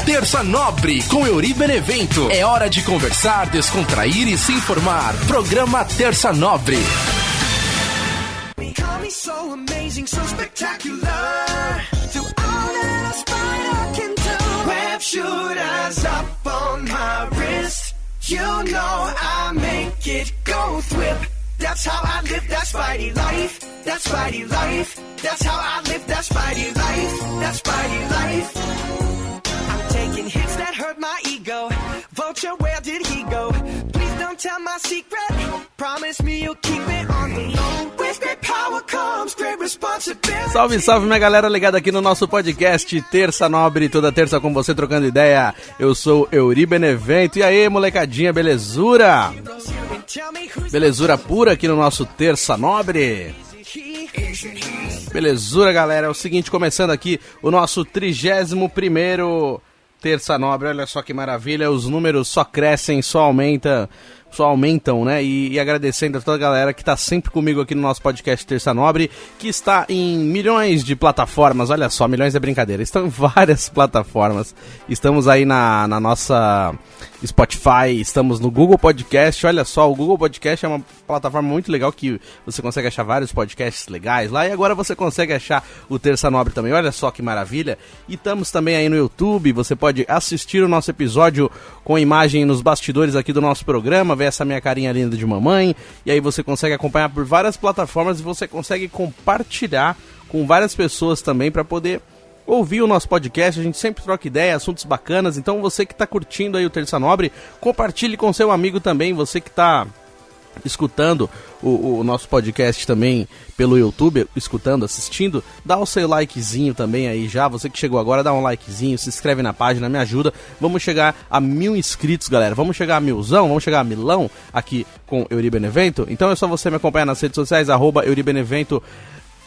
Terça Nobre com Euri Benevento. É hora de conversar, descontrair e se informar. Programa Terça Nobre. So amazing, so spectacular. Do all that a spider can do. Web shooters up on my wrist. You know I make it go thwip. That's how I live that Spidey life. That Spidey life. That's how I live that Spidey life. That Spidey life. I'm taking hits that hurt my ego. Vulture, where did he go? Please don't tell my secret. Promise me you'll keep it on the low. With great power comes great responsibility. Salve, salve minha galera ligada aqui no nosso podcast Terça Nobre, toda terça com você trocando ideia. Eu sou Euri Benevento. E aí, molecadinha, belezura? Belezura pura aqui no nosso Terça Nobre. Belezura, galera. É o seguinte, começando aqui o nosso 31º Terça Nobre. Olha só que maravilha, os números só crescem, só aumentam, né? E agradecendo a toda a galera que tá sempre comigo aqui no nosso podcast Terça Nobre, que está em milhões de plataformas. Olha só, milhões é brincadeira, estão em várias plataformas. Estamos aí na nossa Spotify, estamos no Google Podcast. Olha só, o Google Podcast é uma plataforma muito legal que você consegue achar vários podcasts legais lá, e agora você consegue achar o Terça Nobre também. Olha só que maravilha. E estamos também aí no YouTube, você pode assistir o nosso episódio com imagem nos bastidores aqui do nosso programa, ver essa minha carinha linda de mamãe, e aí você consegue acompanhar por várias plataformas e você consegue compartilhar com várias pessoas também para poder ouvir o nosso podcast. A gente sempre troca ideia, assuntos bacanas. Então você que está curtindo aí o Terça Nobre, compartilhe com seu amigo também. Você que está escutando o nosso podcast também pelo YouTube, escutando, assistindo, dá o seu likezinho também aí já. Você que chegou agora, dá um likezinho, se inscreve na página, me ajuda. Vamos chegar a 1000 inscritos, galera. Vamos chegar a 1000zão, vamos chegar a 1000ão aqui com Euri Benevento. Então é só você me acompanhar nas redes sociais, @Euri Benevento,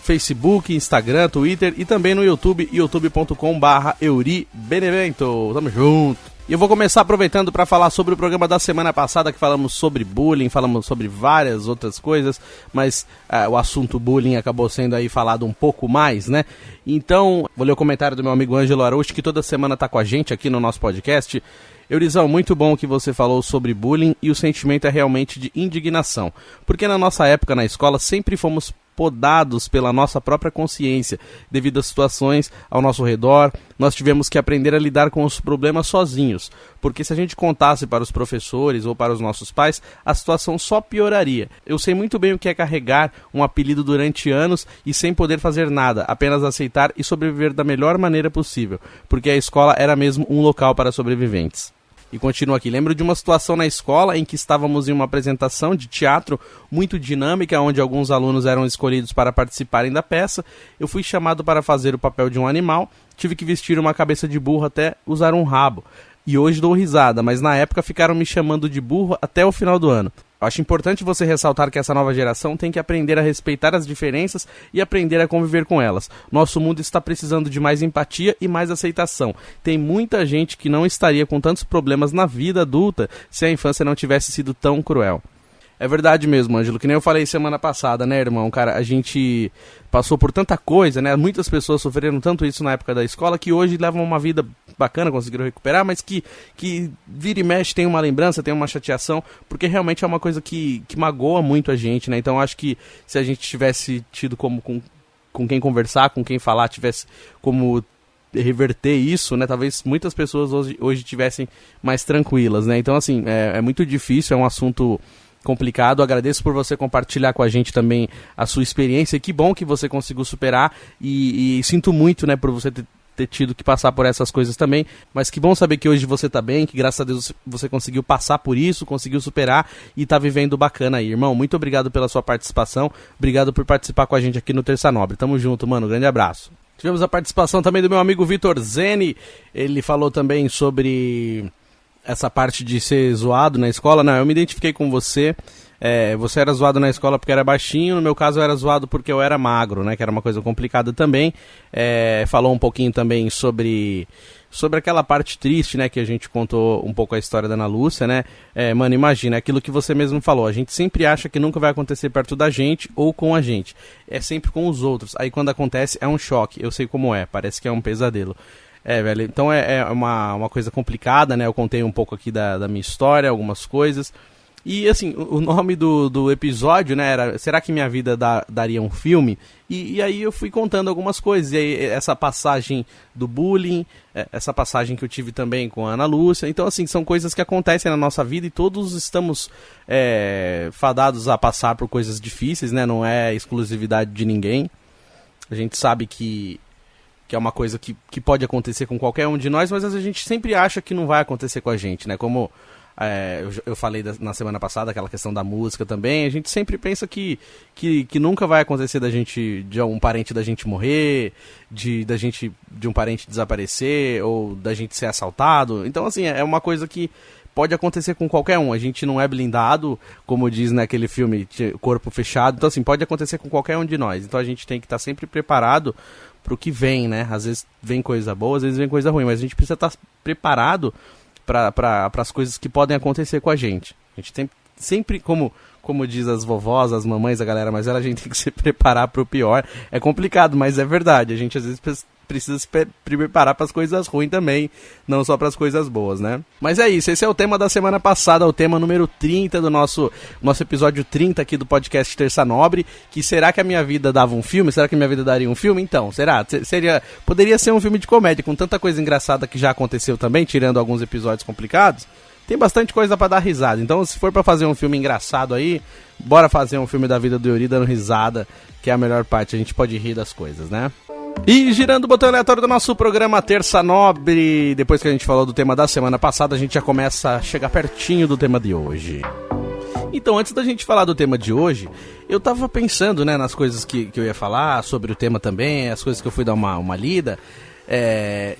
Facebook, Instagram, Twitter e também no YouTube, youtube.com/Euri Benevento. Tamo junto! E eu vou começar aproveitando para falar sobre o programa da semana passada, que falamos sobre bullying, falamos sobre várias outras coisas, mas o assunto bullying acabou sendo aí falado um pouco mais, né? Então, vou ler o comentário do meu amigo Ângelo Araújo, que toda semana tá com a gente aqui no nosso podcast. Eurizão, muito bom que você falou sobre bullying, e o sentimento é realmente de indignação, porque na nossa época na escola sempre fomos podados pela nossa própria consciência, devido às situações ao nosso redor. Nós tivemos que aprender a lidar com os problemas sozinhos, porque se a gente contasse para os professores ou para os nossos pais, a situação só pioraria. Eu sei muito bem o que é carregar um apelido durante anos e sem poder fazer nada, apenas aceitar e sobreviver da melhor maneira possível, porque a escola era mesmo um local para sobreviventes. E continua aqui, lembro de uma situação na escola em que estávamos em uma apresentação de teatro muito dinâmica, onde alguns alunos eram escolhidos para participarem da peça. Eu fui chamado para fazer o papel de um animal, tive que vestir uma cabeça de burro até usar um rabo. E hoje dou risada, mas na época ficaram me chamando de burro até o final do ano. Eu acho importante você ressaltar que essa nova geração tem que aprender a respeitar as diferenças e aprender a conviver com elas. Nosso mundo está precisando de mais empatia e mais aceitação. Tem muita gente que não estaria com tantos problemas na vida adulta se a infância não tivesse sido tão cruel. É verdade mesmo, Ângelo, que nem eu falei semana passada, né, irmão? Cara, a gente passou por tanta coisa, né? Muitas pessoas sofreram tanto isso na época da escola, que hoje levam uma vida bacana, conseguiram recuperar, mas que vira e mexe, tem uma lembrança, tem uma chateação, porque realmente é uma coisa que magoa muito a gente, né? Então acho que se a gente tivesse tido como com quem conversar, com quem falar, tivesse como reverter isso, né? Talvez muitas pessoas hoje tivessem mais tranquilas, né? Então, assim, é muito difícil, é um assunto complicado. Agradeço por você compartilhar com a gente também a sua experiência. Que bom que você conseguiu superar e sinto muito, né, por você ter tido que passar por essas coisas também, mas que bom saber que hoje você tá bem, que graças a Deus você conseguiu passar por isso, conseguiu superar e tá vivendo bacana aí, irmão. Muito obrigado pela sua participação, obrigado por participar com a gente aqui no Terça Nobre. Tamo junto, mano, grande abraço. Tivemos a participação também do meu amigo Vitor Zeni, ele falou também sobre essa parte de ser zoado na escola. Não, eu me identifiquei com você. Você era zoado na escola porque era baixinho, no meu caso eu era zoado porque eu era magro, né, que era uma coisa complicada também. Falou um pouquinho também sobre aquela parte triste, né, que a gente contou um pouco a história da Ana Lúcia, né. Mano, imagina, aquilo que você mesmo falou, a gente sempre acha que nunca vai acontecer perto da gente ou com a gente, é sempre com os outros, aí quando acontece é um choque, eu sei como é, parece que é um pesadelo. Velho, então é uma coisa complicada, né? Eu contei um pouco aqui da minha história, algumas coisas. E, assim, o nome do episódio, né, era Será que Minha Vida Daria um Filme? E aí eu fui contando algumas coisas. E aí essa passagem do bullying, essa passagem que eu tive também com a Ana Lúcia. Então, assim, são coisas que acontecem na nossa vida e todos estamos fadados a passar por coisas difíceis, né? Não é exclusividade de ninguém. A gente sabe que é uma coisa que pode acontecer com qualquer um de nós, mas a gente sempre acha que não vai acontecer com a gente, né? Como eu falei na semana passada, aquela questão da música também, a gente sempre pensa que nunca vai acontecer de um parente da gente morrer, de um parente desaparecer, ou da gente ser assaltado. Então, assim, é uma coisa que pode acontecer com qualquer um. A gente não é blindado, como diz naquele filme, Corpo Fechado. Então, assim, pode acontecer com qualquer um de nós. Então a gente tem que estar sempre preparado pro que vem, né? Às vezes vem coisa boa, às vezes vem coisa ruim, mas a gente precisa estar preparado para as coisas que podem acontecer com a gente. A gente tem sempre, como diz as vovós, as mamães, a galera mais velha, a gente tem que se preparar pro pior. É complicado, mas é verdade. A gente às vezes precisa se preparar para as coisas ruins também, não só para as coisas boas, né? Mas é isso, esse é o tema da semana passada, o tema número 30 do nosso episódio 30 aqui do podcast Terça Nobre, que será que a minha vida dava um filme? Será que a minha vida daria um filme? Então, será? Poderia ser um filme de comédia, com tanta coisa engraçada que já aconteceu também, tirando alguns episódios complicados. Tem bastante coisa pra dar risada. Então, se for pra fazer um filme engraçado aí, bora fazer um filme da vida do Yuri dando risada, que é a melhor parte. A gente pode rir das coisas, né? E girando o botão aleatório do nosso programa Terça Nobre, depois que a gente falou do tema da semana passada, a gente já começa a chegar pertinho do tema de hoje. Então, antes da gente falar do tema de hoje, eu tava pensando, né, nas coisas que eu ia falar, sobre o tema também, as coisas que eu fui dar uma lida.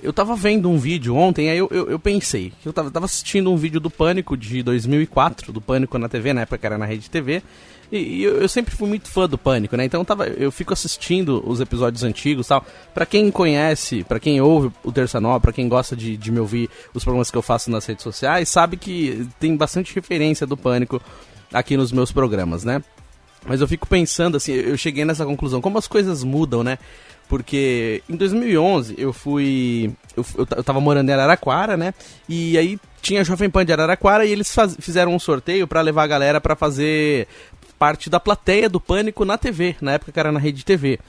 Eu tava vendo um vídeo ontem, aí eu pensei, que eu tava assistindo um vídeo do Pânico de 2004, do Pânico na TV, na época que era na Rede TV, e eu sempre fui muito fã do Pânico, né, então eu fico assistindo os episódios antigos e tal. Pra quem conhece, pra quem ouve o Terça Nobre, pra quem gosta de me ouvir os programas que eu faço nas redes sociais, sabe que tem bastante referência do Pânico aqui nos meus programas, né. Mas eu fico pensando, assim, eu cheguei nessa conclusão, como as coisas mudam, né. Porque em 2011 eu tava morando em Araraquara, né? E aí tinha a Jovem Pan de Araraquara e eles fizeram um sorteio pra levar a galera pra fazer parte da plateia do Pânico na TV, na época que era na Rede TV.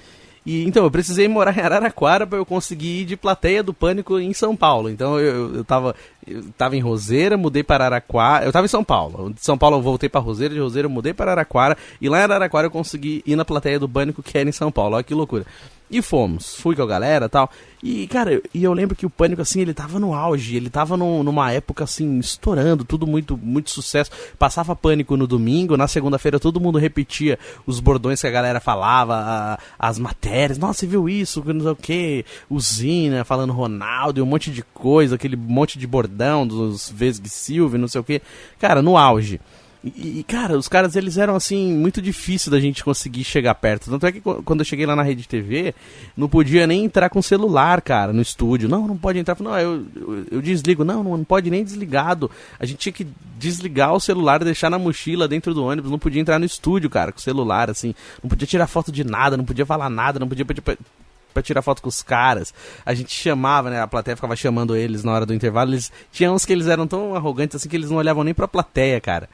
E então eu precisei morar em Araraquara pra eu conseguir ir de plateia do Pânico em São Paulo. Então eu tava em Roseira, mudei para Araraquara. Eu tava em São Paulo. De São Paulo eu voltei pra Roseira, de Roseira eu mudei para Araraquara. E lá em Araraquara eu consegui ir na plateia do Pânico, que era em São Paulo. Olha que loucura. E fui com a galera e tal. E, cara, eu lembro que o Pânico, assim, ele tava no auge. Ele tava numa época, assim, estourando. Tudo muito, muito sucesso. Passava Pânico no domingo. Na segunda-feira todo mundo repetia os bordões que a galera falava. As matérias. Nossa, você viu isso? Não sei o quê. Usina, falando Ronaldo e um monte de coisa. Aquele monte de bordão dos Vesg Silva, não sei o quê. Cara, no auge. E, cara, os caras, eles eram, assim, muito difícil da gente conseguir chegar perto. Tanto é que quando eu cheguei lá na Rede TV, não podia nem entrar com celular, cara, no estúdio. Não pode entrar. Não, eu desligo. Não pode nem desligado. A gente tinha que desligar o celular, deixar na mochila dentro do ônibus. Não podia entrar no estúdio, cara, com o celular, assim. Não podia tirar foto de nada, não podia falar nada, não podia pedir pra tirar foto com os caras. A gente chamava, né, a plateia ficava chamando eles na hora do intervalo. Tinha uns que eles eram tão arrogantes, assim, que eles não olhavam nem pra plateia, cara.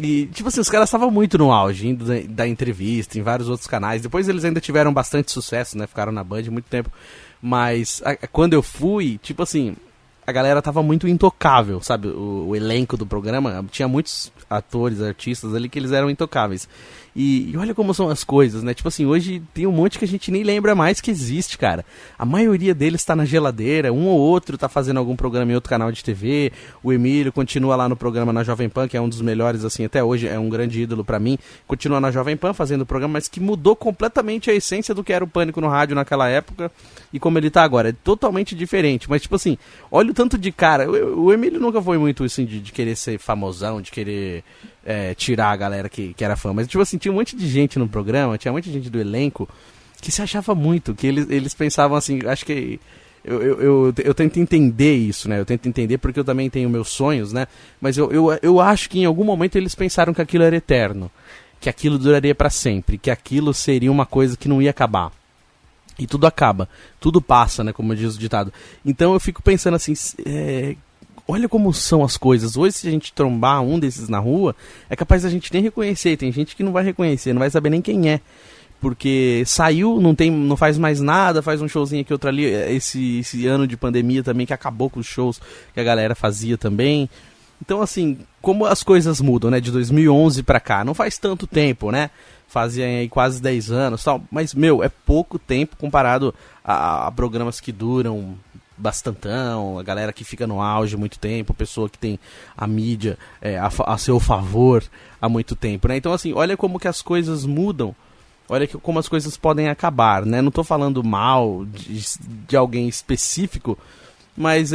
E, tipo assim, os caras estavam muito no auge, indo da entrevista, em vários outros canais. Depois eles ainda tiveram bastante sucesso, né? Ficaram na Band muito tempo. Mas quando eu fui, tipo assim, a galera tava muito intocável, sabe? O elenco do programa, tinha muitos atores, artistas ali que eles eram intocáveis. E olha como são as coisas, né? Tipo assim, hoje tem um monte que a gente nem lembra mais que existe, cara. A maioria deles tá na geladeira, um ou outro tá fazendo algum programa em outro canal de TV. O Emílio continua lá no programa na Jovem Pan, que é um dos melhores, assim, até hoje, é um grande ídolo pra mim. Continua na Jovem Pan fazendo o programa, mas que mudou completamente a essência do que era o Pânico no rádio naquela época e como ele tá agora. É totalmente diferente, mas tipo assim, olha o tanto de cara. O Emílio nunca foi muito, assim, de querer ser famosão, de querer tirar a galera que era fã, mas tipo assim, tinha um monte de gente no programa, tinha muita gente do elenco que se achava muito, que eles pensavam assim, acho que eu tento entender isso, né, eu tento entender porque eu também tenho meus sonhos, né, mas eu acho que em algum momento eles pensaram que aquilo era eterno, que aquilo duraria pra sempre, que aquilo seria uma coisa que não ia acabar. E tudo acaba, tudo passa, né, como diz o ditado. Então eu fico pensando assim, olha como são as coisas. Hoje, se a gente trombar um desses na rua, é capaz da gente nem reconhecer. Tem gente que não vai reconhecer, não vai saber nem quem é. Porque saiu, não faz mais nada, faz um showzinho aqui, outro ali. Esse ano de pandemia também, que acabou com os shows que a galera fazia também. Então, assim, como as coisas mudam, né, de 2011 pra cá. Não faz tanto tempo, né? Fazia aí quase 10 anos, tal. Mas, é pouco tempo comparado a programas que duram bastantão, a galera que fica no auge há muito tempo, a pessoa que tem a mídia a seu favor há muito tempo, né? Então, assim, olha como que as coisas mudam, olha como as coisas podem acabar, né? Não tô falando mal de alguém específico, mas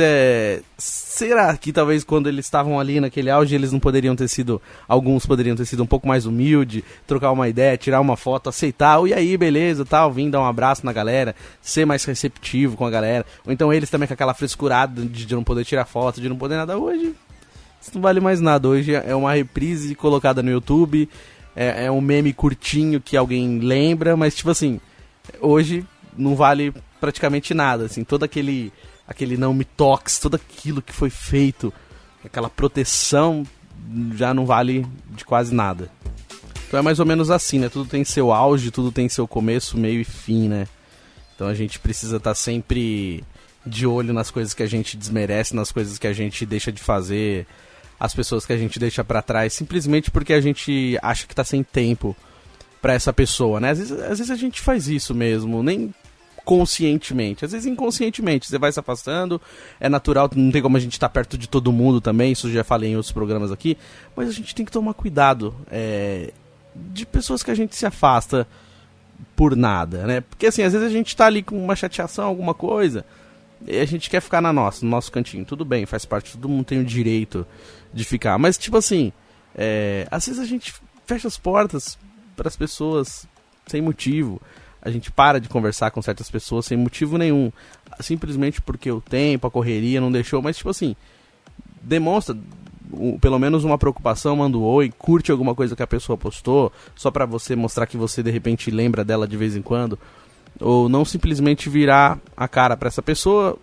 será que talvez quando eles estavam ali naquele auge, eles não poderiam ter sido, alguns poderiam ter sido um pouco mais humilde, trocar uma ideia, tirar uma foto, aceitar, e aí, beleza, tal, vir dar um abraço na galera, ser mais receptivo com a galera, ou então eles também com aquela frescurada de não poder tirar foto, de não poder nada. Hoje, isso não vale mais nada, hoje é uma reprise colocada no YouTube, é um meme curtinho que alguém lembra, mas tipo assim, hoje não vale praticamente nada, assim, todo aquele não me toques, tudo aquilo que foi feito, aquela proteção já não vale de quase nada. Então é mais ou menos assim, né? Tudo tem seu auge, tudo tem seu começo, meio e fim, né? Então a gente precisa estar sempre de olho nas coisas que a gente desmerece, nas coisas que a gente deixa de fazer, as pessoas que a gente deixa pra trás, simplesmente porque a gente acha que tá sem tempo pra essa pessoa, né? Às vezes a gente faz isso mesmo, nem conscientemente, às vezes inconscientemente, você vai se afastando, é natural, não tem como a gente estar perto de todo mundo também, isso já falei em outros programas aqui, mas a gente tem que tomar cuidado de pessoas que a gente se afasta por nada, né? Porque assim, às vezes a gente tá ali com uma chateação, alguma coisa, e a gente quer ficar no nosso cantinho, tudo bem, faz parte, todo mundo tem o direito de ficar, mas tipo assim, às vezes a gente fecha as portas para as pessoas sem motivo. A gente para de conversar com certas pessoas sem motivo nenhum, simplesmente porque o tempo, a correria não deixou, mas tipo assim, demonstra pelo menos uma preocupação, manda um oi, curte alguma coisa que a pessoa postou, só pra você mostrar que você de repente lembra dela de vez em quando, ou não simplesmente virar a cara pra essa pessoa,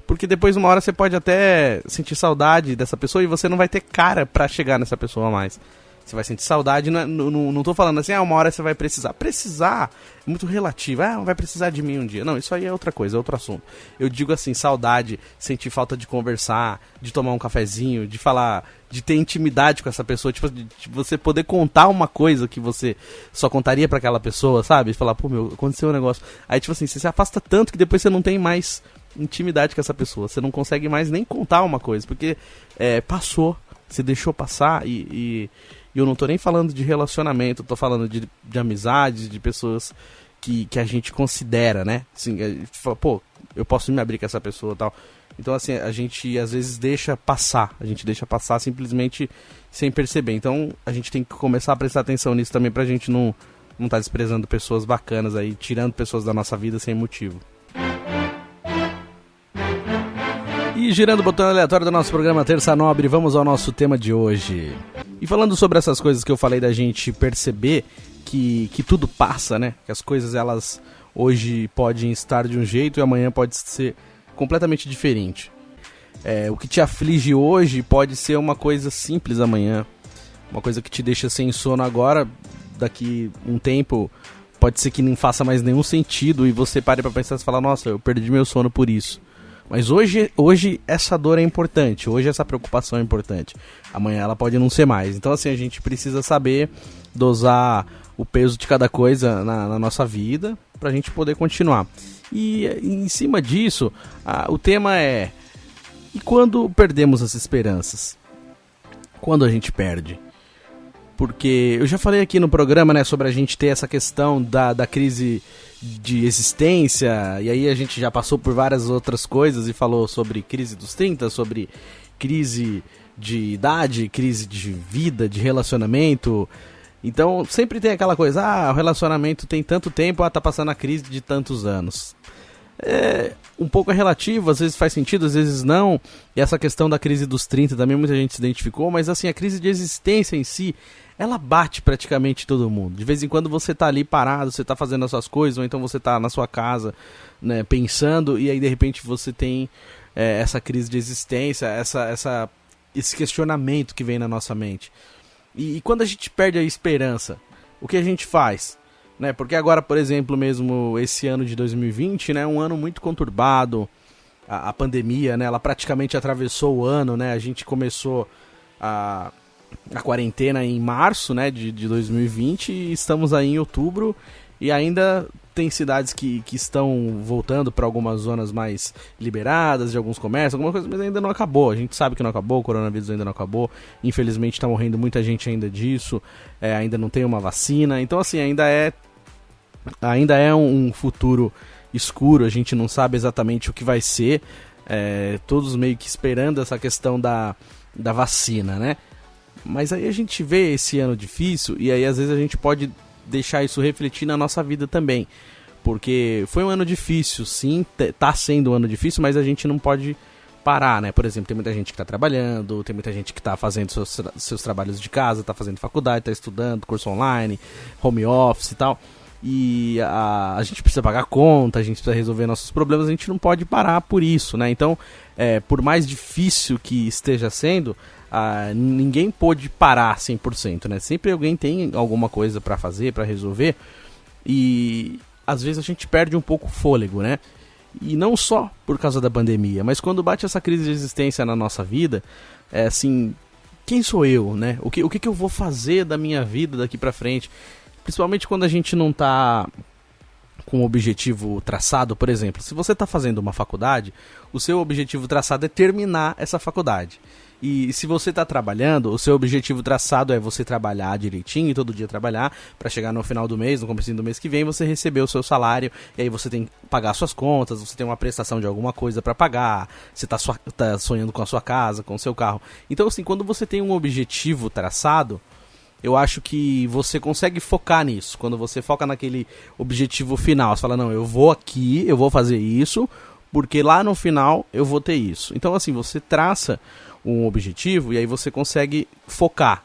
porque depois uma hora você pode até sentir saudade dessa pessoa e você não vai ter cara pra chegar nessa pessoa mais. Você vai sentir saudade, não tô falando assim, uma hora você vai precisar. Precisar é muito relativo, vai precisar de mim um dia. Não, isso aí é outra coisa, é outro assunto. Eu digo assim, saudade, sentir falta de conversar, de tomar um cafezinho, de falar, de ter intimidade com essa pessoa, tipo, de você poder contar uma coisa que você só contaria pra aquela pessoa, sabe? Falar, aconteceu um negócio. Aí, tipo assim, você se afasta tanto que depois você não tem mais intimidade com essa pessoa. Você não consegue mais nem contar uma coisa, porque passou, você deixou passar e eu não tô nem falando de relacionamento, eu tô falando de amizades, de pessoas que a gente considera, né? Assim, a gente fala, eu posso me abrir com essa pessoa e tal. Então, assim, a gente às vezes deixa passar simplesmente sem perceber. Então, a gente tem que começar a prestar atenção nisso também pra gente não tá desprezando pessoas bacanas aí, tirando pessoas da nossa vida sem motivo. E girando o botão aleatório do nosso programa Terça Nobre, vamos ao nosso tema de hoje. E falando sobre essas coisas que eu falei da gente perceber que tudo passa, né? Que as coisas, elas hoje podem estar de um jeito e amanhã pode ser completamente diferente. O que te aflige hoje pode ser uma coisa simples amanhã. Uma coisa que te deixa sem sono agora, daqui um tempo, pode ser que não faça mais nenhum sentido e você pare pra pensar e fala, nossa, eu perdi meu sono por isso. Mas hoje essa dor é importante, hoje essa preocupação é importante. Amanhã ela pode não ser mais. Então assim, a gente precisa saber dosar o peso de cada coisa na nossa vida pra gente poder continuar. E em cima disso, o tema é: e quando perdemos as esperanças? Quando a gente perde? Porque eu já falei aqui no programa, né, sobre a gente ter essa questão da crise de existência, e aí a gente já passou por várias outras coisas e falou sobre crise dos 30, sobre crise de idade, crise de vida, de relacionamento. Então sempre tem aquela coisa, o relacionamento tem tanto tempo, tá passando a crise de tantos anos. um pouco é relativo, às vezes faz sentido, às vezes não. E essa questão da crise dos 30 também muita gente se identificou, mas assim, a crise de existência em si, ela bate praticamente todo mundo. De vez em quando você tá ali parado, você tá fazendo as suas coisas, ou então você tá na sua casa, né, pensando, e aí de repente você tem essa crise de existência, esse questionamento que vem na nossa mente. E quando a gente perde a esperança, o que a gente faz? Né? Porque agora, por exemplo, mesmo esse ano de 2020, né, um ano muito conturbado, a pandemia, né, ela praticamente atravessou o ano, né, a gente começou a quarentena em março, né, de 2020 e estamos aí em outubro e ainda tem cidades que estão voltando para algumas zonas mais liberadas de alguns comércios, alguma coisa, mas ainda não acabou. A gente sabe que não acabou, o coronavírus ainda não acabou. Infelizmente está morrendo muita gente ainda disso, ainda não tem uma vacina. Então assim, ainda é um futuro escuro, a gente não sabe exatamente o que vai ser. Todos meio que esperando essa questão da vacina, né? Mas aí a gente vê esse ano difícil e aí às vezes a gente pode deixar isso refletir na nossa vida também. Porque foi um ano difícil, sim, tá sendo um ano difícil, mas a gente não pode parar, né? Por exemplo, tem muita gente que tá trabalhando, tem muita gente que tá fazendo seus trabalhos de casa, tá fazendo faculdade, tá estudando, curso online, home office e tal. E a gente precisa pagar conta, a gente precisa resolver nossos problemas, a gente não pode parar por isso, né? Então, por mais difícil que esteja sendo, ninguém pôde parar 100%, né? Sempre alguém tem alguma coisa pra fazer, pra resolver, e às vezes a gente perde um pouco o fôlego, né? E não só por causa da pandemia, mas quando bate essa crise de existência na nossa vida, assim, quem sou eu, né? O que eu vou fazer da minha vida daqui pra frente? Principalmente quando a gente não tá com um objetivo traçado, por exemplo. Se você tá fazendo uma faculdade, o seu objetivo traçado é terminar essa faculdade. E se você tá trabalhando, o seu objetivo traçado é você trabalhar direitinho e todo dia trabalhar para chegar no final do mês, no comecinho do mês que vem, você receber o seu salário e aí você tem que pagar suas contas, você tem uma prestação de alguma coisa para pagar, você tá sonhando com a sua casa, com o seu carro. Então assim, quando você tem um objetivo traçado, eu acho que você consegue focar nisso. Quando você foca naquele objetivo final, você fala, não, eu vou aqui, eu vou fazer isso, porque lá no final eu vou ter isso. Então assim, você traça um objetivo e aí você consegue focar.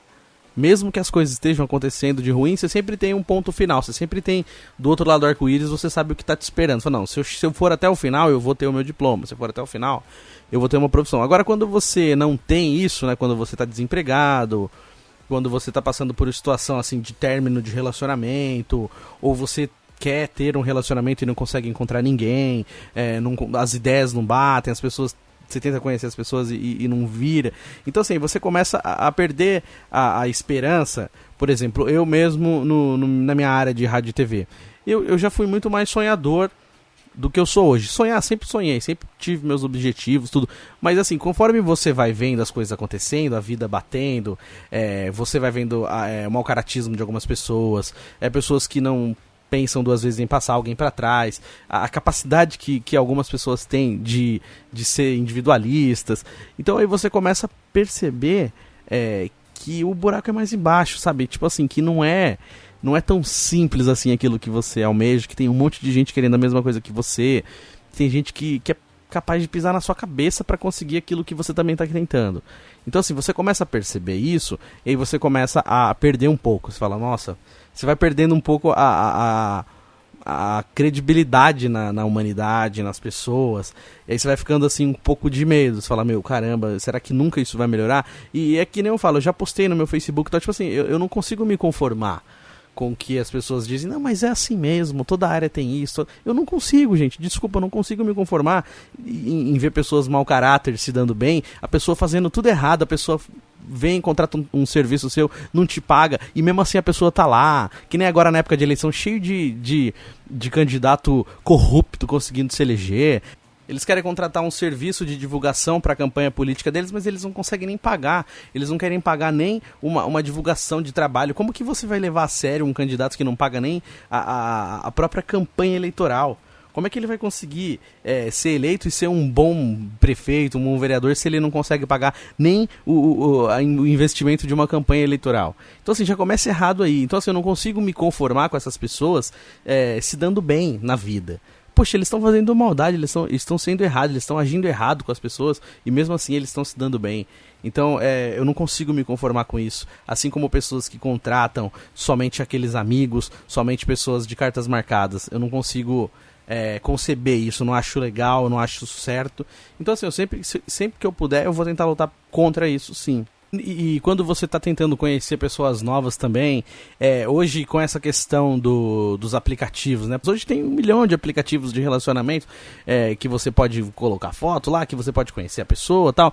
Mesmo que as coisas estejam acontecendo de ruim, você sempre tem um ponto final, você sempre tem do outro lado do arco-íris, você sabe o que está te esperando. Você fala, não, se eu for até o final, eu vou ter o meu diploma, se eu for até o final, eu vou ter uma profissão. Agora, quando você não tem isso, né, quando você está desempregado, quando você está passando por uma situação assim de término de relacionamento, ou você quer ter um relacionamento e não consegue encontrar ninguém, as ideias não batem, as pessoas... Você tenta conhecer as pessoas e não vira. Então assim, você começa a perder a esperança. Por exemplo, eu mesmo na minha área de rádio e TV, eu já fui muito mais sonhador do que eu sou hoje. Sempre sonhei, sempre tive meus objetivos, tudo. Mas assim, conforme você vai vendo as coisas acontecendo, a vida batendo, você vai vendo o mau caratismo de algumas pessoas, pessoas que não pensam duas vezes em passar alguém para trás, a capacidade que algumas pessoas têm de ser individualistas. Então aí você começa a perceber que o buraco é mais embaixo, sabe? Tipo assim, que não é tão simples assim aquilo que você almeja, que tem um monte de gente querendo a mesma coisa que você, tem gente que é capaz de pisar na sua cabeça para conseguir aquilo que você também está tentando. Então assim, você começa a perceber isso, e aí você começa a perder um pouco. Você fala, nossa, você vai perdendo um pouco a credibilidade na humanidade, nas pessoas, e aí você vai ficando assim um pouco de medo. Você fala, meu, caramba, será que nunca isso vai melhorar? E é que nem eu falo, eu já postei no meu Facebook, então tipo assim, eu não consigo me conformar com que as pessoas dizem, não, mas é assim mesmo, toda área tem isso. Eu não consigo, gente, desculpa, eu não consigo me conformar em ver pessoas mau caráter se dando bem, a pessoa fazendo tudo errado, a pessoa vem, contrata um serviço seu, não te paga, e mesmo assim a pessoa tá lá, que nem agora na época de eleição, cheio de candidato corrupto conseguindo se eleger. Eles querem contratar um serviço de divulgação para a campanha política deles, mas eles não conseguem nem pagar. Eles não querem pagar nem uma divulgação de trabalho. Como que você vai levar a sério um candidato que não paga nem a própria campanha eleitoral? Como é que ele vai conseguir ser eleito e ser um bom prefeito, um bom vereador, se ele não consegue pagar nem o investimento de uma campanha eleitoral? Então assim, já começa errado aí. Então assim, eu não consigo me conformar com essas pessoas se dando bem na vida. poxa, eles estão fazendo maldade, eles estão sendo errados, eles estão agindo errado com as pessoas, e mesmo assim eles estão se dando bem. Então, eu não consigo me conformar com isso. Assim como pessoas que contratam somente aqueles amigos, somente pessoas de cartas marcadas. Eu não consigo conceber isso, não acho legal, não acho certo. Então, assim, eu sempre que eu puder, eu vou tentar lutar contra isso, sim. E quando você está tentando conhecer pessoas novas também, hoje com essa questão dos aplicativos, né? Hoje tem 1 milhão de aplicativos de relacionamento que você pode colocar foto lá, que você pode conhecer a pessoa e tal.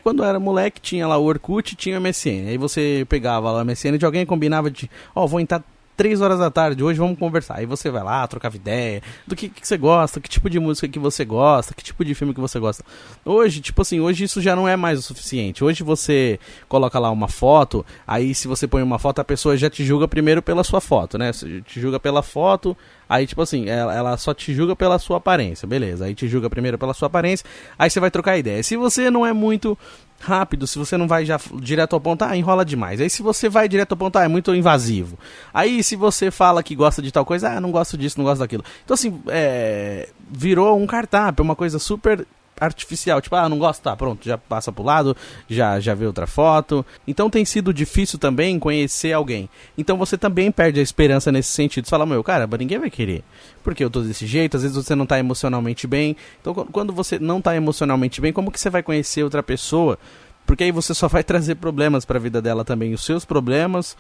Quando eu era moleque, tinha lá o Orkut, tinha o MSN. Aí você pegava lá o MSN de alguém e combinava de, vou entrar 3 horas da tarde, hoje vamos conversar. Aí você vai lá, trocava ideia, do que você gosta, que tipo de música que você gosta, que tipo de filme que você gosta. Hoje, tipo assim, hoje isso já não é mais o suficiente. Hoje você coloca lá uma foto, aí se você põe uma foto, a pessoa já te julga primeiro pela sua foto, né? Te julga pela foto, aí tipo assim, ela só te julga pela sua aparência, beleza. Aí te julga primeiro pela sua aparência, aí você vai trocar ideia. Se você não é muito rápido, se você não vai já direto ao ponto, enrola demais. Aí se você vai direto ao ponto, é muito invasivo. Aí se você fala que gosta de tal coisa, não gosto disso, não gosto daquilo. Então assim, virou um cardápio, uma coisa super artificial, tipo, não gosto, tá, pronto, já passa pro lado, já vê outra foto. Então tem sido difícil também conhecer alguém. Então você também perde a esperança nesse sentido. Você fala, caramba, ninguém vai querer, porque eu tô desse jeito, às vezes você não tá emocionalmente bem. Então quando você não tá emocionalmente bem, como que você vai conhecer outra pessoa? Porque aí você só vai trazer problemas pra vida dela também, os seus problemas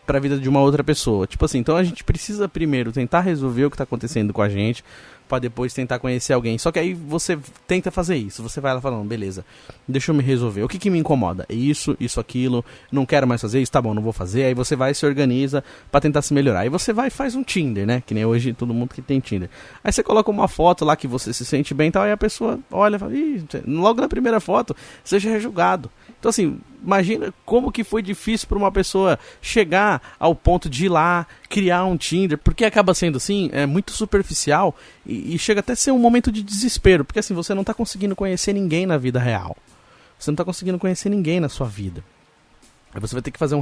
pra vida de uma outra pessoa. Tipo assim, então a gente precisa primeiro tentar resolver o que tá acontecendo com a gente, pra depois tentar conhecer alguém. Só que aí você tenta fazer isso. Você vai lá falando, beleza, deixa eu me resolver. O que me incomoda? Isso, aquilo. Não quero mais fazer isso, tá bom, não vou fazer. Aí você vai e se organiza pra tentar se melhorar. Aí você vai e faz um Tinder, né? Que nem hoje todo mundo que tem Tinder. Aí você coloca uma foto lá que você se sente bem e tal. Aí a pessoa olha e fala, logo na primeira foto, você já é julgado. Então assim, imagina como que foi difícil pra uma pessoa chegar ao ponto de ir lá, criar um Tinder. Porque acaba sendo assim, muito superficial. E chega até a ser um momento de desespero, porque assim, você não tá conseguindo conhecer ninguém na vida real. Você não tá conseguindo conhecer ninguém na sua vida. Aí você vai ter que fazer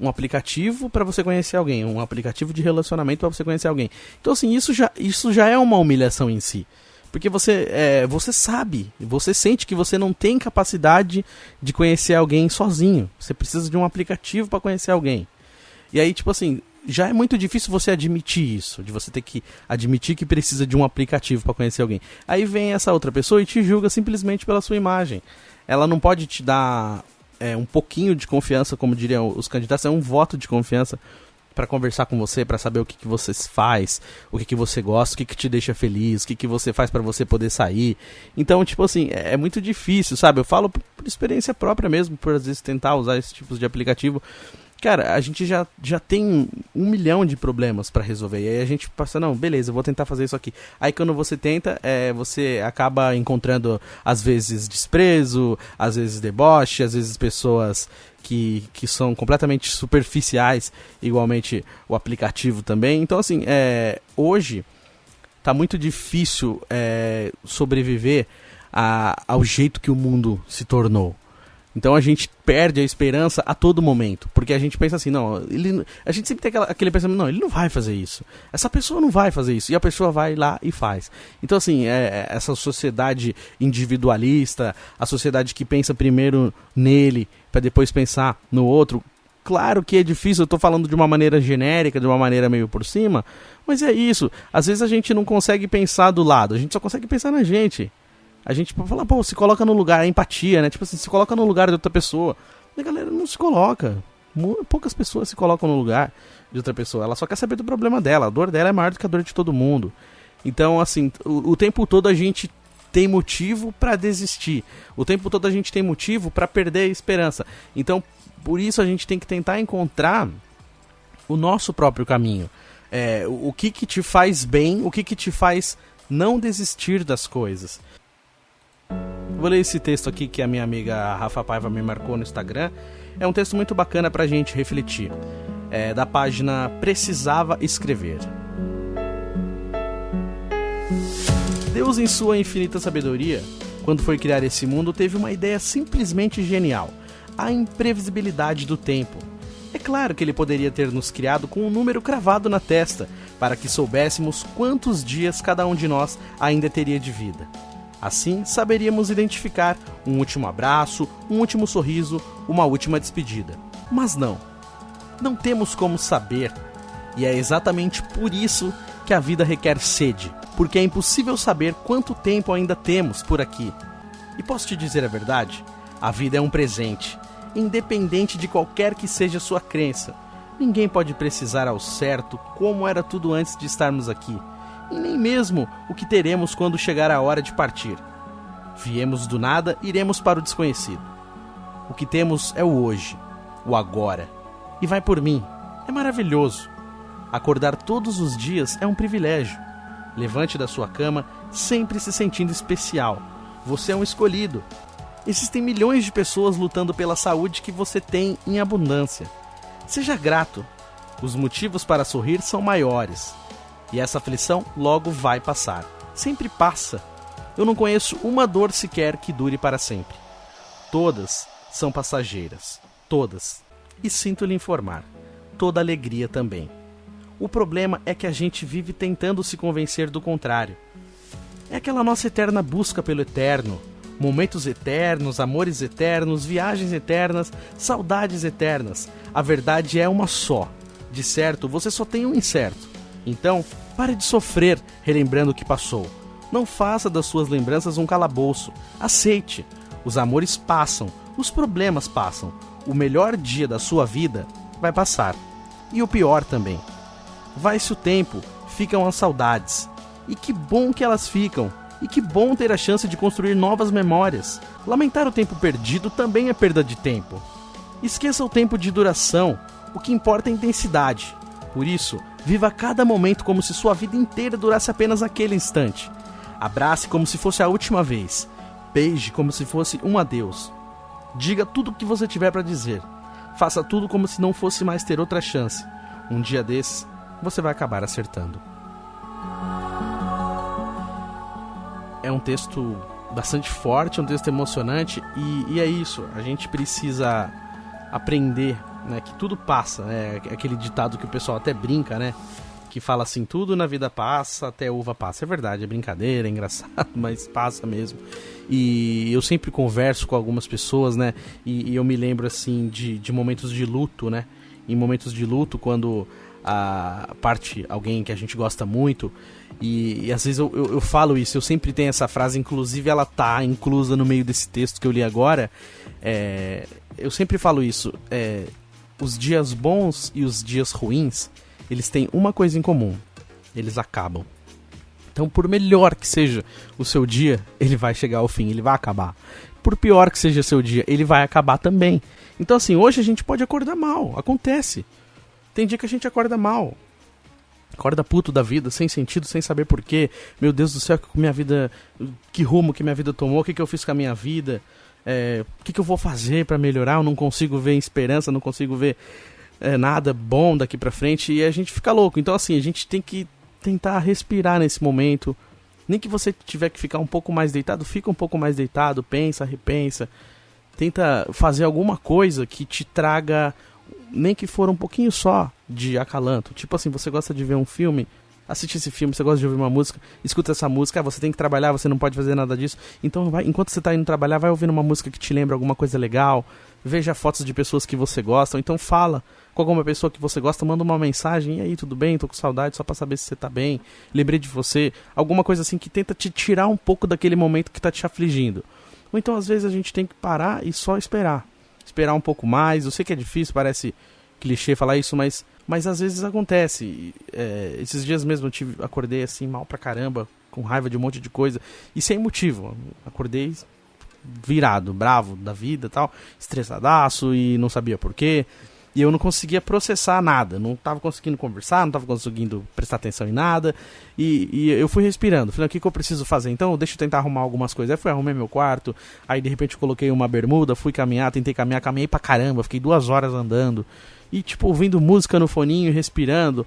um aplicativo para você conhecer alguém, um aplicativo de relacionamento para você conhecer alguém. Então assim, isso já é uma humilhação em si. Porque você sabe, você sente que você não tem capacidade de conhecer alguém sozinho. Você precisa de um aplicativo para conhecer alguém. E aí, tipo assim, já é muito difícil você admitir isso, de você ter que admitir que precisa de um aplicativo para conhecer alguém. Aí vem essa outra pessoa e te julga simplesmente pela sua imagem. Ela não pode te dar um pouquinho de confiança, como diriam os candidatos, um voto de confiança para conversar com você, para saber o que você faz, o que você gosta, o que te deixa feliz, o que você faz para você poder sair. Então, tipo assim, é muito difícil, sabe? Eu falo por experiência própria mesmo, por às vezes tentar usar esse tipo de aplicativo. Cara, a gente já tem 1 milhão de problemas pra resolver. E aí a gente passa, não, beleza, eu vou tentar fazer isso aqui. Aí quando você tenta, você acaba encontrando, às vezes, desprezo, às vezes deboche, às vezes pessoas que são completamente superficiais, igualmente o aplicativo também. Então, assim, hoje tá muito difícil sobreviver ao jeito que o mundo se tornou. Então a gente perde a esperança a todo momento, porque a gente pensa assim, não, a gente sempre tem aquele pensamento, não, ele não vai fazer isso, essa pessoa não vai fazer isso, e a pessoa vai lá e faz. Então assim, essa sociedade individualista, a sociedade que pensa primeiro nele, para depois pensar no outro, claro que é difícil, eu tô falando de uma maneira genérica, de uma maneira meio por cima, mas é isso, às vezes a gente não consegue pensar do lado, a gente só consegue pensar na gente. A gente fala, se coloca no lugar, a empatia, né? Tipo assim, se coloca no lugar de outra pessoa. E a galera não se coloca. Poucas pessoas se colocam no lugar de outra pessoa. Ela só quer saber do problema dela. A dor dela é maior do que a dor de todo mundo. Então, assim, o tempo todo a gente tem motivo pra desistir. O tempo todo a gente tem motivo pra perder a esperança. Então, por isso a gente tem que tentar encontrar o nosso próprio caminho. O que te faz bem, o que te faz não desistir das coisas. Vou ler esse texto aqui que a minha amiga Rafa Paiva me marcou no Instagram. É um texto muito bacana pra gente refletir. É da página Precisava Escrever. Deus, em sua infinita sabedoria, quando foi criar esse mundo, teve uma ideia simplesmente genial: a imprevisibilidade do tempo. É claro que ele poderia ter nos criado com um número cravado na testa, para que soubéssemos quantos dias cada um de nós ainda teria de vida. Assim, saberíamos identificar um último abraço, um último sorriso, uma última despedida. Mas não temos como saber. E é exatamente por isso que a vida requer sede, porque é impossível saber quanto tempo ainda temos por aqui. E posso te dizer a verdade? A vida é um presente, independente de qualquer que seja a sua crença. Ninguém pode precisar ao certo como era tudo antes de estarmos aqui, e nem mesmo o que teremos quando chegar a hora de partir. Viemos do nada, iremos para o desconhecido. O que temos é o hoje, o agora. E vai por mim, é maravilhoso. Acordar todos os dias é um privilégio. Levante da sua cama sempre se sentindo especial. Você é um escolhido. Existem milhões de pessoas lutando pela saúde que você tem em abundância. Seja grato. Os motivos para sorrir são maiores. E essa aflição logo vai passar. Sempre passa. Eu não conheço uma dor sequer que dure para sempre. Todas são passageiras. Todas. E sinto lhe informar. Toda alegria também. O problema é que a gente vive tentando se convencer do contrário. É aquela nossa eterna busca pelo eterno. Momentos eternos, amores eternos, viagens eternas, saudades eternas. A verdade é uma só. De certo, você só tem um incerto. Então, pare de sofrer relembrando o que passou. Não faça das suas lembranças um calabouço. Aceite. Os amores passam, os problemas passam. O melhor dia da sua vida vai passar. E o pior também. Vai-se o tempo, ficam as saudades. E que bom que elas ficam. E que bom ter a chance de construir novas memórias. Lamentar o tempo perdido também é perda de tempo. Esqueça o tempo de duração. O que importa é a intensidade. Por isso, viva cada momento como se sua vida inteira durasse apenas aquele instante. Abrace como se fosse a última vez. Beije como se fosse um adeus. Diga tudo o que você tiver para dizer. Faça tudo como se não fosse mais ter outra chance. Um dia desses, você vai acabar acertando. É um texto bastante forte, é um texto emocionante e é isso, a gente precisa aprender, né, que tudo passa, né, aquele ditado que o pessoal até brinca, né, que fala assim, tudo na vida passa, até uva passa. É verdade, é brincadeira, é engraçado, mas passa mesmo. E eu sempre converso com algumas pessoas, né, e eu me lembro assim de momentos de luto, né, em momentos de luto quando parte alguém que a gente gosta muito e às vezes eu falo isso, eu sempre tenho essa frase, inclusive ela tá inclusa no meio desse texto que eu li agora, eu sempre falo isso, os dias bons e os dias ruins, eles têm uma coisa em comum, eles acabam. Então por melhor que seja o seu dia, ele vai chegar ao fim, ele vai acabar. Por pior que seja o seu dia, ele vai acabar também. Então assim, hoje a gente pode acordar mal, acontece. Tem dia que a gente acorda mal. Acorda puto da vida, sem sentido, sem saber porquê. Meu Deus do céu, minha vida, que rumo que minha vida tomou, o que eu fiz com a minha vida, o que eu vou fazer pra melhorar, eu não consigo ver esperança, não consigo ver nada bom daqui pra frente, e a gente fica louco. Então assim, a gente tem que tentar respirar nesse momento. Nem que você tiver que ficar um pouco mais deitado, fica um pouco mais deitado, pensa, repensa. Tenta fazer alguma coisa que te traga, nem que for um pouquinho só de acalanto. Tipo assim, você gosta de ver um filme, assiste esse filme, você gosta de ouvir uma música, escuta essa música, você tem que trabalhar, você não pode fazer nada disso, então vai, enquanto você está indo trabalhar, vai ouvindo uma música que te lembra alguma coisa legal, veja fotos de pessoas que você gosta, ou então fala com alguma pessoa que você gosta, manda uma mensagem, e aí, tudo bem? Tô com saudade, só pra saber se você tá bem, lembrei de você, alguma coisa assim que tenta te tirar um pouco daquele momento que tá te afligindo. Ou então às vezes a gente tem que parar e só esperar um pouco mais. Eu sei que é difícil, parece clichê falar isso, mas às vezes acontece. Esses dias mesmo eu acordei assim mal pra caramba, com raiva de um monte de coisa, e sem motivo. Acordei virado, bravo da vida e tal, estressadaço e não sabia porquê. E eu não conseguia processar nada, não estava conseguindo conversar, não estava conseguindo prestar atenção em nada. E eu fui respirando, falei, o que eu preciso fazer? Então deixa eu tentar arrumar algumas coisas. Aí fui arrumar meu quarto, aí de repente eu coloquei uma bermuda, fui caminhar, tentei caminhar, caminhei pra caramba, fiquei 2 horas andando. E tipo, ouvindo música no foninho, respirando.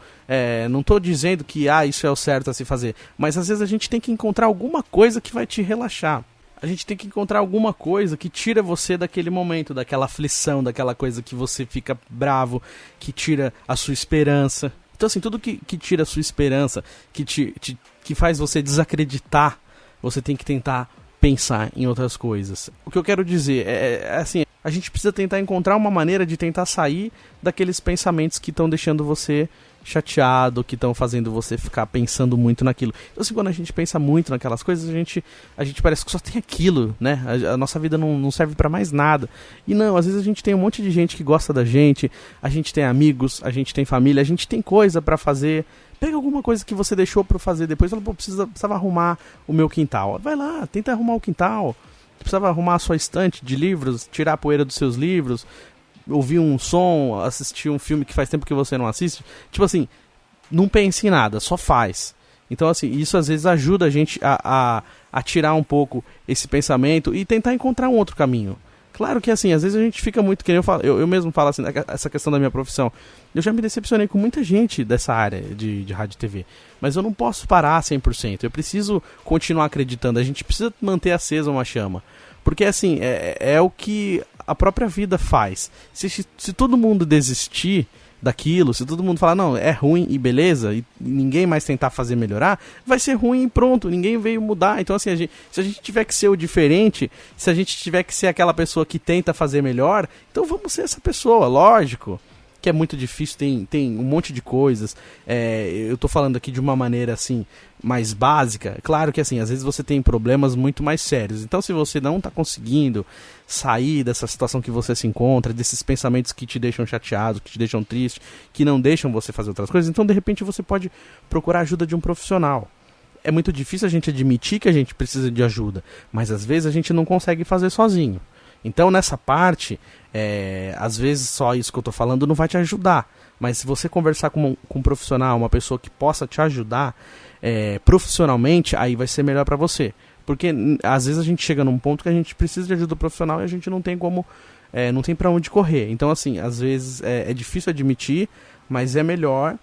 Não tô dizendo que isso é o certo a se fazer, mas às vezes a gente tem que encontrar alguma coisa que vai te relaxar. A gente tem que encontrar alguma coisa que tira você daquele momento, daquela aflição, daquela coisa que você fica bravo, que tira a sua esperança. Então assim, tudo que tira a sua esperança, que faz você desacreditar, você tem que tentar pensar em outras coisas. O que eu quero dizer é assim, a gente precisa tentar encontrar uma maneira de tentar sair daqueles pensamentos que estão deixando você chateado, que estão fazendo você ficar pensando muito naquilo. Então assim, quando a gente pensa muito naquelas coisas, a gente parece que só tem aquilo, né? A nossa vida não serve pra mais nada. E não, às vezes a gente tem um monte de gente que gosta da gente, a gente tem amigos, a gente tem família, a gente tem coisa pra fazer. Pega alguma coisa que você deixou pra fazer depois, fala, pô, precisava arrumar o meu quintal. Vai lá, tenta arrumar o quintal. Precisava arrumar a sua estante de livros, tirar a poeira dos seus livros, ouvir um som, assistir um filme que faz tempo que você não assiste. Tipo assim, não pense em nada, só faz. Então assim, isso às vezes ajuda a gente a tirar um pouco esse pensamento e tentar encontrar um outro caminho. Claro que assim, às vezes a gente fica muito, que eu mesmo falo assim, essa questão da minha profissão. Eu já me decepcionei com muita gente dessa área de rádio e TV. Mas eu não posso parar 100%. Eu preciso continuar acreditando. A gente precisa manter acesa uma chama. Porque assim, é o que a própria vida faz. Se todo mundo desistir daquilo, se todo mundo falar, não, é ruim e beleza, e ninguém mais tentar fazer melhorar, vai ser ruim e pronto, ninguém veio mudar. Então assim, se a gente tiver que ser o diferente, se a gente tiver que ser aquela pessoa que tenta fazer melhor, então vamos ser essa pessoa, lógico. Que é muito difícil, tem um monte de coisas. Eu tô falando aqui de uma maneira assim, mais básica. Claro que assim, às vezes você tem problemas muito mais sérios. Então se você não tá conseguindo sair dessa situação que você se encontra, desses pensamentos que te deixam chateado, que te deixam triste, que não deixam você fazer outras coisas, então de repente você pode procurar a ajuda de um profissional. É muito difícil a gente admitir que a gente precisa de ajuda, mas às vezes a gente não consegue fazer sozinho. Então nessa parte, às vezes só isso que eu tô falando não vai te ajudar. Mas se você conversar com um profissional, uma pessoa que possa te ajudar profissionalmente, aí vai ser melhor pra você. Porque às vezes a gente chega num ponto que a gente precisa de ajuda profissional e a gente não tem como, não tem pra onde correr. Então assim, às vezes é difícil admitir, mas é melhor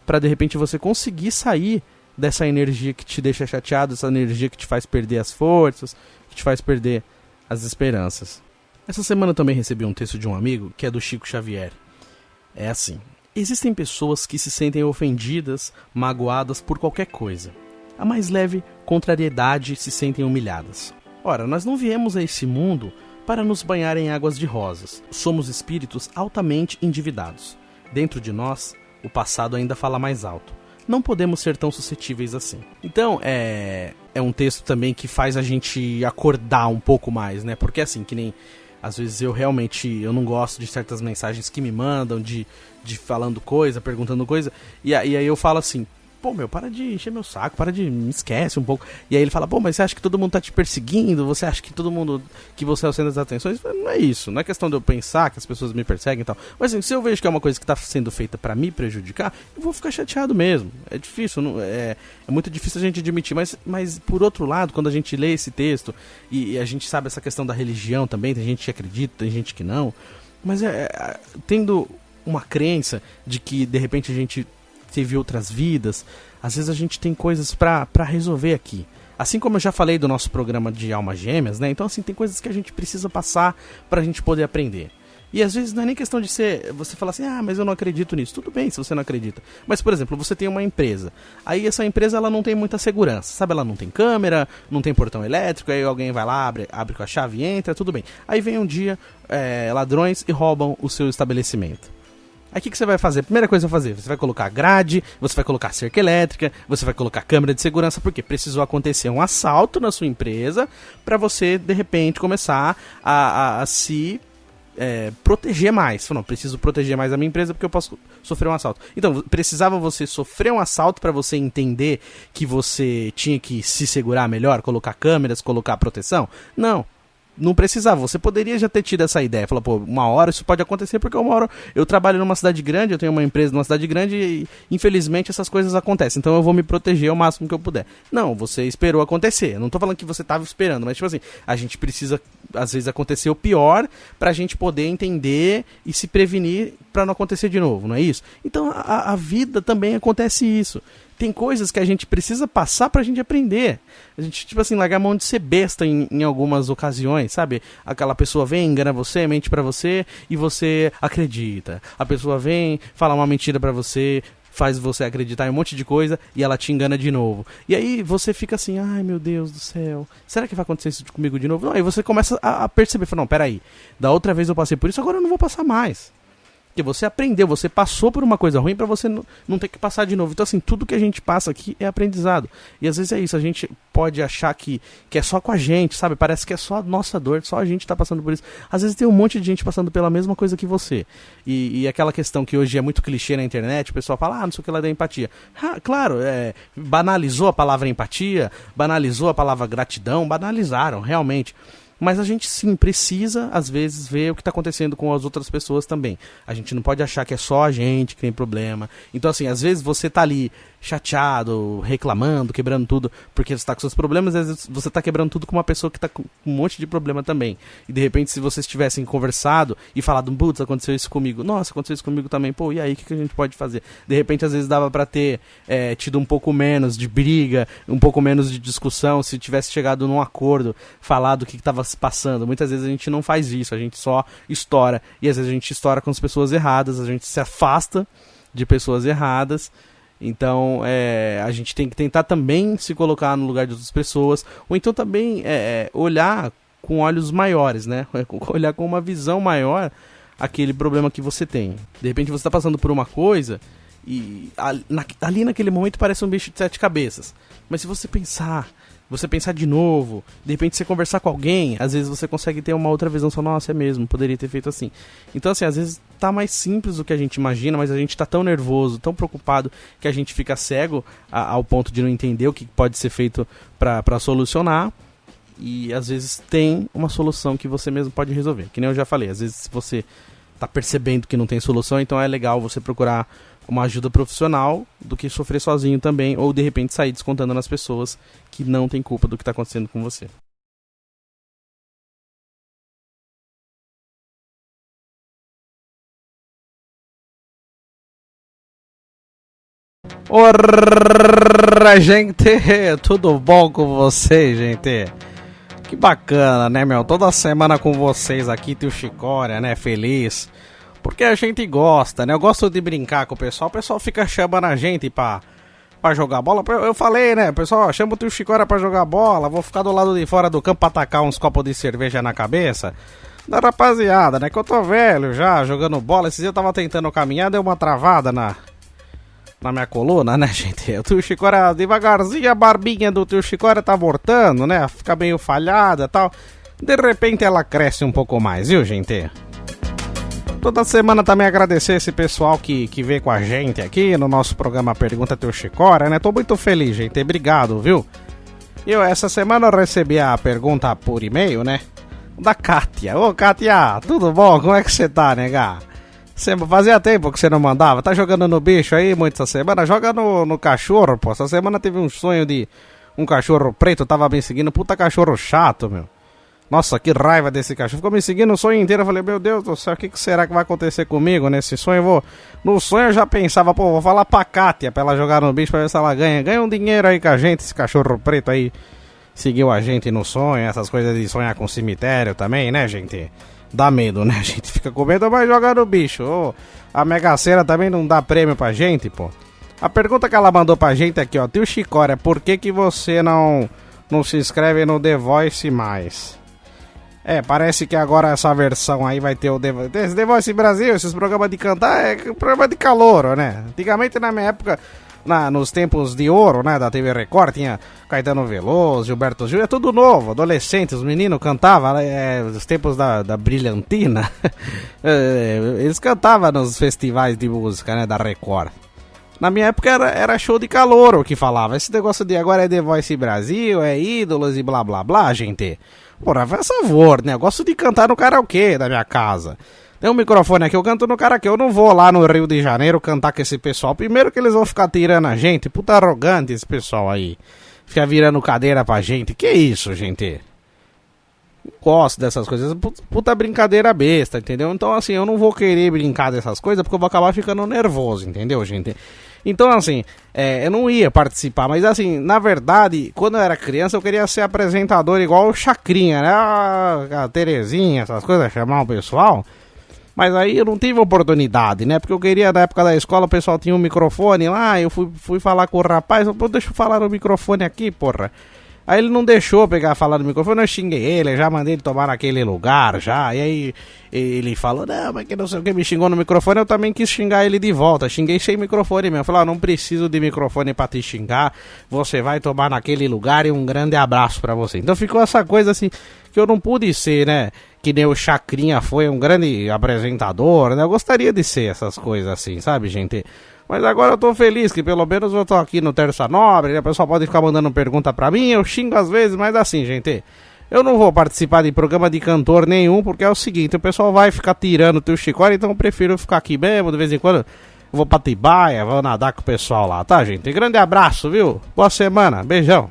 pra de repente você conseguir sair dessa energia que te deixa chateado, essa energia que te faz perder as forças, que te faz perder as esperanças. Essa semana eu também recebi um texto de um amigo, que é do Chico Xavier. É assim: existem pessoas que se sentem ofendidas, magoadas por qualquer coisa. A mais leve contrariedade se sentem humilhadas. Ora, nós não viemos a esse mundo para nos banhar em águas de rosas. Somos espíritos altamente endividados. Dentro de nós, o passado ainda fala mais alto. Não podemos ser tão suscetíveis assim. Então, é um texto também que faz a gente acordar um pouco mais, né? Porque assim, que nem... Às vezes eu não gosto de certas mensagens que me mandam, de falando coisa, perguntando coisa. E aí eu falo assim, pô, meu, para de encher meu saco, me esquece um pouco. E aí ele fala, pô, mas você acha que todo mundo tá te perseguindo? Você acha que todo mundo, que você é o centro das atenções? Não é isso, não é questão de eu pensar que as pessoas me perseguem e tal. Mas assim, se eu vejo que é uma coisa que tá sendo feita pra me prejudicar, eu vou ficar chateado mesmo. É difícil, é muito difícil a gente admitir. Mas por outro lado, quando a gente lê esse texto, e a gente sabe essa questão da religião também, tem gente que acredita, tem gente que não. Mas tendo uma crença de que de repente a gente teve outras vidas, às vezes a gente tem coisas pra resolver aqui. Assim como eu já falei do nosso programa de Almas Gêmeas, né? Então assim, tem coisas que a gente precisa passar pra gente poder aprender. E às vezes não é nem questão de você falar assim, mas eu não acredito nisso. Tudo bem se você não acredita. Mas, por exemplo, você tem uma empresa. Aí essa empresa ela não tem muita segurança. Sabe, ela não tem câmera, não tem portão elétrico, aí alguém vai lá, abre com a chave e entra, tudo bem. Aí vem um dia ladrões e roubam o seu estabelecimento. Aí o que você vai fazer? A primeira coisa que você vai fazer, você vai colocar grade, você vai colocar cerca elétrica, você vai colocar câmera de segurança, porque precisou acontecer um assalto na sua empresa para você, de repente, começar a se proteger mais. Falou, não, preciso proteger mais a minha empresa porque eu posso sofrer um assalto. Então, precisava você sofrer um assalto para você entender que você tinha que se segurar melhor, colocar câmeras, colocar proteção? Não precisava, você poderia já ter tido essa ideia. Falar, pô, uma hora isso pode acontecer porque uma hora eu trabalho numa cidade grande, eu tenho uma empresa numa cidade grande e infelizmente essas coisas acontecem, então eu vou me proteger ao máximo que eu puder. Não, você esperou acontecer, eu não tô falando que você tava esperando, mas tipo assim, a gente precisa às vezes acontecer o pior, pra gente poder entender e se prevenir pra não acontecer de novo, não é isso? Então a vida também acontece isso. Tem coisas que a gente precisa passar pra gente aprender. A gente, tipo assim, largar a mão de ser besta em algumas ocasiões, sabe? Aquela pessoa vem, engana você, mente pra você e você acredita. A pessoa vem, fala uma mentira pra você, faz você acreditar em um monte de coisa e ela te engana de novo. E aí você fica assim, ai meu Deus do céu, será que vai acontecer isso comigo de novo? Não, aí você começa a perceber, fala, não, peraí, da outra vez eu passei por isso, agora eu não vou passar mais. Porque você aprendeu, você passou por uma coisa ruim pra você não ter que passar de novo. Então assim, tudo que a gente passa aqui é aprendizado. E às vezes é isso, a gente pode achar que é só com a gente, sabe? Parece que é só a nossa dor, só a gente tá passando por isso. Às vezes tem um monte de gente passando pela mesma coisa que você. E aquela questão que hoje é muito clichê na internet, o pessoal fala, não sei o que lá da empatia. Claro, banalizou a palavra empatia, banalizou a palavra gratidão, banalizaram, realmente. Mas a gente sim precisa, às vezes, ver o que está acontecendo com as outras pessoas também. A gente não pode achar que é só a gente que tem problema. Então, assim, às vezes você tá ali chateado, reclamando, quebrando tudo, porque você está com seus problemas, às vezes você está quebrando tudo com uma pessoa que está com um monte de problema também. E de repente, se vocês tivessem conversado e falado, putz, aconteceu isso comigo, nossa, aconteceu isso comigo também, pô, e aí, o que a gente pode fazer? De repente, às vezes dava para ter tido um pouco menos de briga, um pouco menos de discussão, se tivesse chegado num acordo, falado o que estava se passando. Muitas vezes a gente não faz isso, a gente só estoura, e às vezes a gente estoura com as pessoas erradas, a gente se afasta de pessoas erradas. Então a gente tem que tentar também se colocar no lugar de outras pessoas, ou então também olhar com olhos maiores, né? Olhar com uma visão maior aquele problema que você tem. De repente você está passando por uma coisa e ali naquele momento parece um bicho de 7 cabeças, mas se você pensar de novo, de repente você conversar com alguém, às vezes você consegue ter uma outra visão, só, nossa, é mesmo, poderia ter feito assim. Então assim, às vezes tá mais simples do que a gente imagina, mas a gente tá tão nervoso, tão preocupado, que a gente fica cego ao ponto de não entender o que pode ser feito pra solucionar. E às vezes tem uma solução que você mesmo pode resolver, que nem eu já falei, às vezes se você tá percebendo que não tem solução, então é legal você procurar uma ajuda profissional do que sofrer sozinho também, ou de repente sair descontando nas pessoas que não tem culpa do que está acontecendo com você. Ora, gente, tudo bom com vocês, gente? Que bacana, né, meu? Toda semana com vocês aqui, tio Chicória, né, feliz. Porque a gente gosta, né? Eu gosto de brincar com o pessoal fica chamando a gente pra jogar bola. Eu falei, né, pessoal, chama o tio Chicória pra jogar bola, vou ficar do lado de fora do campo pra atacar uns copos de cerveja na cabeça. Da rapaziada, né, que eu tô velho já, jogando bola. Esses dias eu tava tentando caminhar, deu uma travada na minha coluna, né, gente? O tio Chicória, devagarzinho, a barbinha do tio Chicória tá voltando, né? Fica meio falhada e tal. De repente ela cresce um pouco mais, viu, gente? Toda semana também agradecer esse pessoal que vem com a gente aqui no nosso programa Pergunta Teu Chicória, né? Tô muito feliz, gente. Obrigado, viu? Essa semana eu recebi a pergunta por e-mail, né? Da Kátia. Ô, Kátia, tudo bom? Como é que você tá, nega? Fazia tempo que você não mandava. Tá jogando no bicho aí muito essa semana? Joga no cachorro, pô. Essa semana teve um sonho de um cachorro preto, tava me seguindo. Puta cachorro chato, meu. Nossa, que raiva desse cachorro. Ficou me seguindo o sonho inteiro. Eu falei, meu Deus do céu, o que será que vai acontecer comigo nesse sonho? No sonho eu já pensava, pô, vou falar pra Kátia pra ela jogar no bicho pra ver se ela ganha. Ganha um dinheiro aí com a gente, esse cachorro preto aí. Seguiu a gente no sonho, essas coisas de sonhar com cemitério também, né, gente? Dá medo, né, gente? Fica com medo, mas joga no bicho. Ô, a Mega Sena também não dá prêmio pra gente, pô. A pergunta que ela mandou pra gente aqui, ó. Tio Chicória, por que você não se inscreve no The Voice mais? Parece que agora essa versão aí vai ter o The Voice Brasil, esses programas de cantar, programa de calouro, né? Antigamente, na minha época, nos tempos de ouro, né, da TV Record, tinha Caetano Veloso, Gilberto Gil, é tudo novo, adolescente, os meninos cantavam, os tempos da brilhantina, eles cantavam nos festivais de música, né, da Record. Na minha época era show de calouro que falava, esse negócio de agora é The Voice Brasil, é ídolos e blá blá blá, gente. Porra, faz favor, né? Eu gosto de cantar no karaokê da minha casa. Tem um microfone aqui, eu canto no karaokê. Eu não vou lá no Rio de Janeiro cantar com esse pessoal. Primeiro que eles vão ficar tirando a gente. Puta arrogante esse pessoal aí. Fica virando cadeira pra gente. Que isso, gente? Gosto dessas coisas, puta brincadeira besta, entendeu? Então, assim, eu não vou querer brincar dessas coisas porque eu vou acabar ficando nervoso, entendeu, gente? Então, assim, eu não ia participar, mas, assim, na verdade, quando eu era criança, eu queria ser apresentador igual o Chacrinha, né? A Terezinha, essas coisas, chamar o pessoal. Mas aí eu não tive oportunidade, né? Porque eu queria, na época da escola, o pessoal tinha um microfone lá, eu fui falar com o rapaz, deixa eu falar no microfone aqui, porra. Aí ele não deixou pegar falar no microfone, eu xinguei ele, já mandei ele tomar naquele lugar, já. E aí ele falou, não, mas que não sei o que, me xingou no microfone, eu também quis xingar ele de volta. Xinguei sem microfone mesmo. Falei, não preciso de microfone pra te xingar, você vai tomar naquele lugar e um grande abraço pra você. Então ficou essa coisa assim, que eu não pude ser, né? Que nem o Chacrinha foi um grande apresentador, né? Eu gostaria de ser essas coisas assim, sabe, gente? Mas agora eu tô feliz que pelo menos eu tô aqui no Terça Nobre, né? O pessoal pode ficar mandando pergunta pra mim, eu xingo às vezes, mas assim, gente, eu não vou participar de programa de cantor nenhum, porque é o seguinte, o pessoal vai ficar tirando o teu chicória, então eu prefiro ficar aqui mesmo, de vez em quando eu vou pra Tibaia, vou nadar com o pessoal lá, tá, gente? Grande abraço, viu? Boa semana, beijão.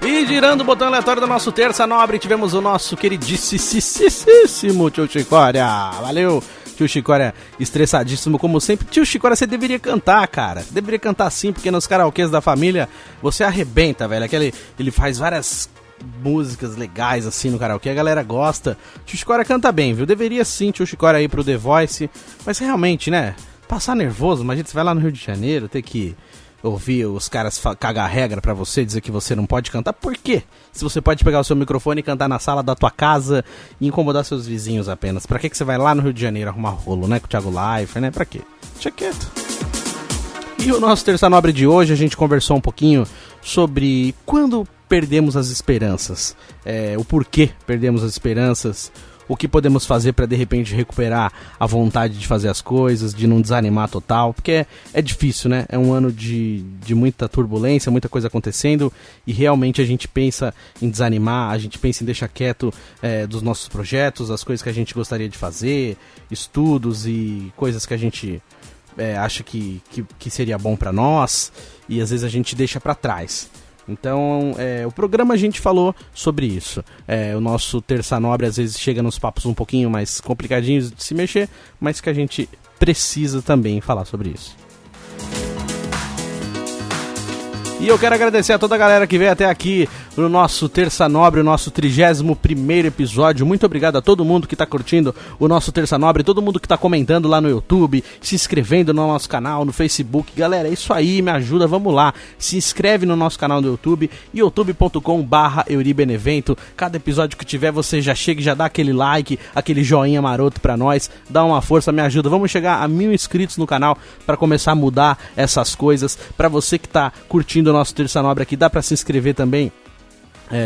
E girando o botão aleatório do nosso Terça Nobre, tivemos o nosso queridíssimo Tio Chicória. Valeu, Tio Chicória, estressadíssimo como sempre. Tio Chicória, você deveria cantar, cara. Deveria cantar sim, porque nos karaokês da família você arrebenta, velho. Ele faz várias músicas legais assim no karaokê, a galera gosta. Tio Chicória canta bem, viu? Deveria sim, Tio Chicória, ir pro The Voice. Mas realmente, né? Passar nervoso, imagina, você vai lá no Rio de Janeiro, ter que ouvir os caras cagar regra pra você, dizer que você não pode cantar. Por quê? Se você pode pegar o seu microfone e cantar na sala da tua casa e incomodar seus vizinhos apenas. Pra que você vai lá no Rio de Janeiro arrumar rolo, né? Com o Thiago Leifert, né? Pra quê? Deixa quieto. E o nosso Terça Nobre de hoje, a gente conversou um pouquinho sobre quando perdemos as esperanças. O porquê perdemos as esperanças. O que podemos fazer para de repente recuperar a vontade de fazer as coisas, de não desanimar total, porque é difícil, né? É um ano de muita turbulência, muita coisa acontecendo e realmente a gente pensa em desanimar, a gente pensa em deixar quieto dos nossos projetos, as coisas que a gente gostaria de fazer, estudos e coisas que a gente acha que seria bom para nós e às vezes a gente deixa para trás. Então, o programa a gente falou sobre isso. O nosso Terça Nobre às vezes chega nos papos um pouquinho mais complicadinhos de se mexer, mas que a gente precisa também falar sobre isso. E eu quero agradecer a toda a galera que veio até aqui no nosso Terça Nobre, o nosso 31º episódio. Muito obrigado a todo mundo que está curtindo o nosso Terça Nobre, todo mundo que está comentando lá no YouTube, se inscrevendo no nosso canal, no Facebook. Galera, é isso aí, me ajuda, vamos lá. Se inscreve no nosso canal no YouTube, youtube.com/euribenevento. Cada episódio que tiver, você já chega e já dá aquele like, aquele joinha maroto pra nós, dá uma força, me ajuda. Vamos chegar a 1000 inscritos no canal para começar a mudar essas coisas. Para você que tá curtindo o nosso Terça Nobre aqui, dá pra se inscrever também.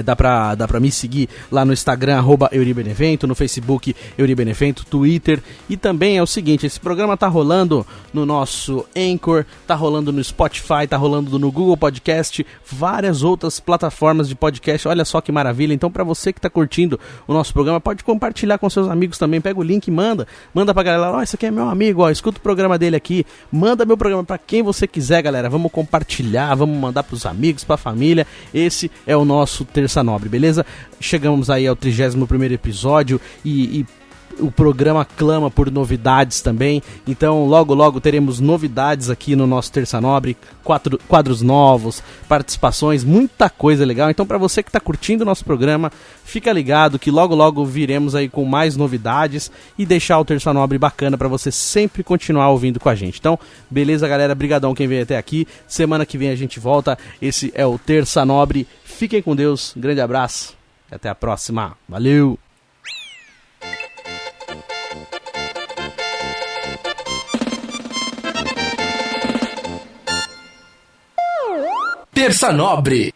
Dá pra me seguir lá no Instagram, @euribenevento, no Facebook Euribenevento, Twitter. E também é o seguinte, esse programa tá rolando no nosso Anchor, tá rolando no Spotify, tá rolando no Google Podcast, várias outras plataformas de podcast. Olha só que maravilha. Então pra você que tá curtindo o nosso programa, pode compartilhar com seus amigos também. Pega o link e manda pra galera, esse aqui é meu amigo, escuta o programa dele aqui. Manda meu programa pra quem você quiser, galera. Vamos compartilhar, vamos mandar pros amigos, pra família. Esse é o nosso Terça Nobre, beleza? Chegamos aí ao 31º episódio e o programa clama por novidades também, então logo teremos novidades aqui no nosso Terça Nobre, quadros novos, participações, muita coisa legal. Então pra você que tá curtindo o nosso programa, fica ligado que logo viremos aí com mais novidades e deixar o Terça Nobre bacana pra você sempre continuar ouvindo com a gente. Então, beleza, galera? Brigadão quem veio até aqui. Semana que vem a gente volta. Esse é o Terça Nobre. Fiquem com Deus. Grande abraço. Até a próxima. Valeu! Terça Nobre.